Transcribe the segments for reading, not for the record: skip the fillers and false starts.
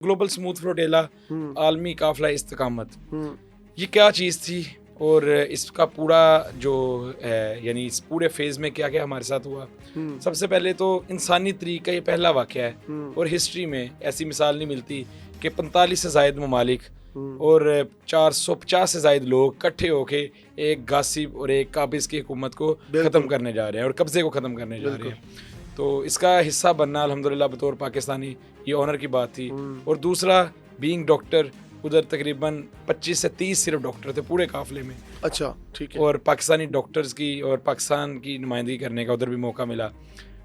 Global smooth flotilla आलमी काफिला इस्तकामत, हम्म, ये क्या चीज़ थी और इसका पूरा जो है यानी इस पूरे फेज़ में क्या क्या हमारे साथ हुआ। सबसे पहले तो इंसानी तरीक़ का ये पहला वाक़या है और हिस्ट्री में ऐसी मिसाल नहीं मिलती कि 45 से ज़ायद ममालिक और 450 से ज़ायद लोग इकट्ठे होके एक गासिब और एक काबिज़ की हुकूमत को ख़त्म करने जा रहे हैं और कब्ज़े को ख़त्म करने जा रहे हैं। तो इसका हिस्सा बनना अल्हम्दुलिल्लाह बतौर पाकिस्तानी ये ऑनर की बात थी। और दूसरा बीइंग डॉक्टर, उधर तकरीबन 25 से 30 सिर्फ डॉक्टर थे पूरे काफ़िले में। अच्छा ठीक है। और पाकिस्तानी डॉक्टर्स की और पाकिस्तान की नुमाइंदगी करने का उधर भी मौका मिला।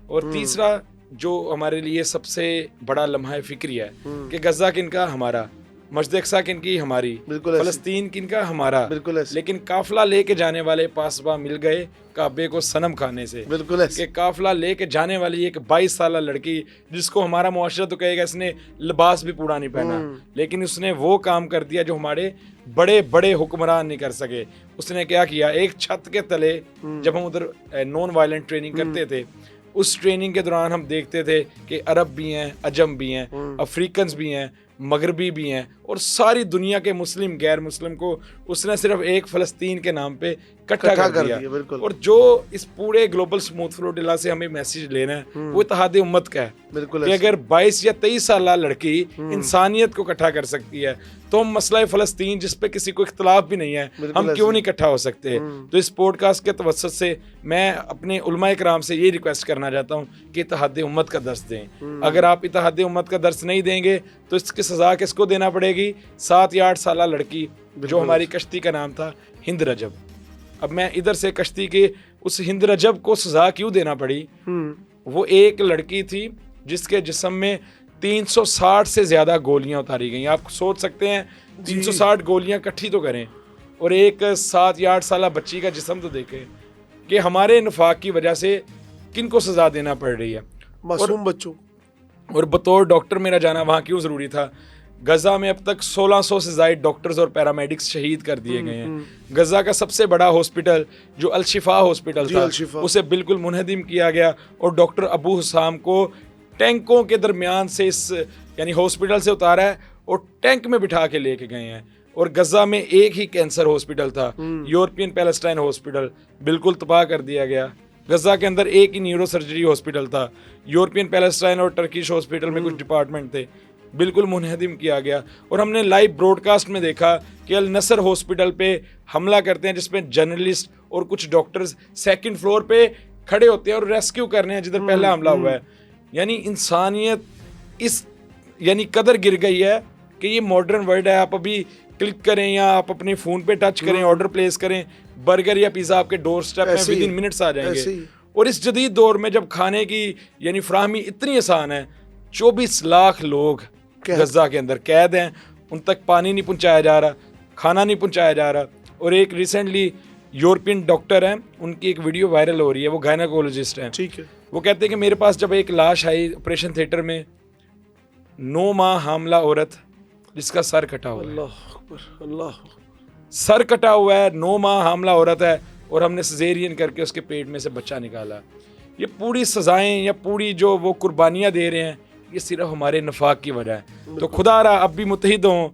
और तीसरा जो हमारे लिए सबसे बड़ा लम्हा फ़िक्री है कि गज़ा किनका, हमारा, मस्जिद अक्सा किनकी, हमारी, बिल्कुल ऐसे। फ़लस्तीन किनका, हमारा, बिल्कुल ऐसे। लेकिन काफ़िला लेके जाने वाले पासबा मिल गए काबे को सनम खाने से। बिल्कुल ऐसे। कि काफ़िला लेके जाने वाली एक 22 साल लड़की जिसको हमारा मुआशरा तो कहेगा इसने लिबास भी पूरा नहीं पहना, लेकिन उसने वो काम कर दिया जो हमारे बड़े बड़े हुक्मरान नहीं कर सके। उसने क्या किया, एक छत के तले जब हम उधर नॉन वायलेंट ट्रेनिंग करते थे, उस ट्रेनिंग के दौरान हम देखते थे कि अरब भी हैं, अजम भी हैं, अफ्रीकन्स भी हैं, मगरबी भी हैं और सारी दुनिया के मुस्लिम गैर मुस्लिम को उसने सिर्फ एक फ़लस्तीन के नाम पे इकट्ठा कर दिया। बिल्कुल। और जो इस पूरे ग्लोबल स्मूथ फ्लोटिला से हमें मैसेज लेना है वो इत्तेहाद उम्मत का है। बिल्कुल कि ऐसे। अगर 22 या 23 साल लड़की इंसानियत को इकट्ठा कर सकती है तो हम मसला फ़लस्तीन जिस पे किसी को इख्तलाफ भी नहीं है हम क्यों नहीं इकट्ठा हो सकते। तो इस पॉडकास्ट के तवज्जुह से मैं अपने उलमा इकराम से ये रिक्वेस्ट करना चाहता हूँ कि इत्तेहाद उम्मत का दर्स दें। अगर आप इत्तेहाद उम्मत का दर्स नहीं देंगे तो इसकी सज़ा किसको देना पड़ेगी, 7 या 8 साल लड़की जो हमारी कश्ती का नाम था हिंद रजब। अब मैं इधर से कश्ती के उस हिंद रजब को सज़ा क्यों देना पड़ी, वो एक लड़की थी जिसके जिस्म में 360 से ज़्यादा गोलियां उतारी गई। आप सोच सकते हैं 360 गोलियां इकट्ठी तो करें और एक 7 या 8 साल बच्ची का जिस्म तो देखें कि हमारे नफाक की वजह से किनको सज़ा देना पड़ रही है। मासूम बच्चों। और बतौर डॉक्टर मेरा जाना वहाँ क्यों ज़रूरी था। गज़ा में अब तक 1600 से ज़ायद डॉक्टर्स और पैरामेडिक्स शहीद कर दिए गए हैं। गज़ा का सबसे बड़ा हॉस्पिटल जो अल-शिफा हॉस्पिटल था उसे बिल्कुल मुनहदिम किया गया और डॉक्टर अबू हुसाम को टैंकों के दरमियान से इस यानी हॉस्पिटल से उतारा है और टैंक में बिठा के लेके गए हैं। और गज़ा में एक ही कैंसर हॉस्पिटल था, यूरोपियन पैलेस्टाइन हॉस्पिटल, बिल्कुल तबाह कर दिया गया। गज़ा के अंदर एक ही न्यूरो सर्जरी हॉस्पिटल था, यूरोपियन पैलेस्टाइन और टर्किश हॉस्पिटल में कुछ डिपार्टमेंट थे, बिल्कुल मुनहदिम किया गया। और हमने लाइव ब्रॉडकास्ट में देखा कि अल नसर हॉस्पिटल पे हमला करते हैं जिसमें जर्नलिस्ट और कुछ डॉक्टर्स सेकंड फ्लोर पे खड़े होते हैं और रेस्क्यू करने हैं जिधर पहला हमला हुआ है। यानी इंसानियत इस यानी कदर गिर गई है कि ये मॉडर्न वर्ल्ड है। आप अभी क्लिक करें या आप अपने फ़ोन पे टच करें, ऑर्डर प्लेस करें, बर्गर या पिज़्ज़ा आपके डोर स्टेप में विद इन मिनट्स आ जाएंगे। और इस जदीद दौर में जब खाने की यानी फ्राहमी इतनी आसान है, 24 लाख लोग गज़ा के अंदर कैद हैं, उन तक पानी नहीं पहुंचाया जा रहा, खाना नहीं पहुंचाया जा रहा। और एक रिसेंटली यूरोपियन डॉक्टर हैं, उनकी एक वीडियो वायरल हो रही है, वो गायनेकोलॉजिस्ट हैं। ठीक है। वो कहते हैं कि मेरे पास जब एक लाश आई ऑपरेशन थिएटर में, 9 माह हामला औरत जिसका सर कटा हुआ है, अल्लाह अकबर, अल्लाह, सर कटा हुआ है, 9 माह हामला औरत है और हमने सिजेरियन करके उसके पेट में से बच्चा निकाला। ये पूरी सजाएं या पूरी जो वो कुर्बानियाँ दे रहे हैं ये सिर्फ हमारे नफाक की वजह है। तो खुदा रहा अब भी मुत्तहिद हों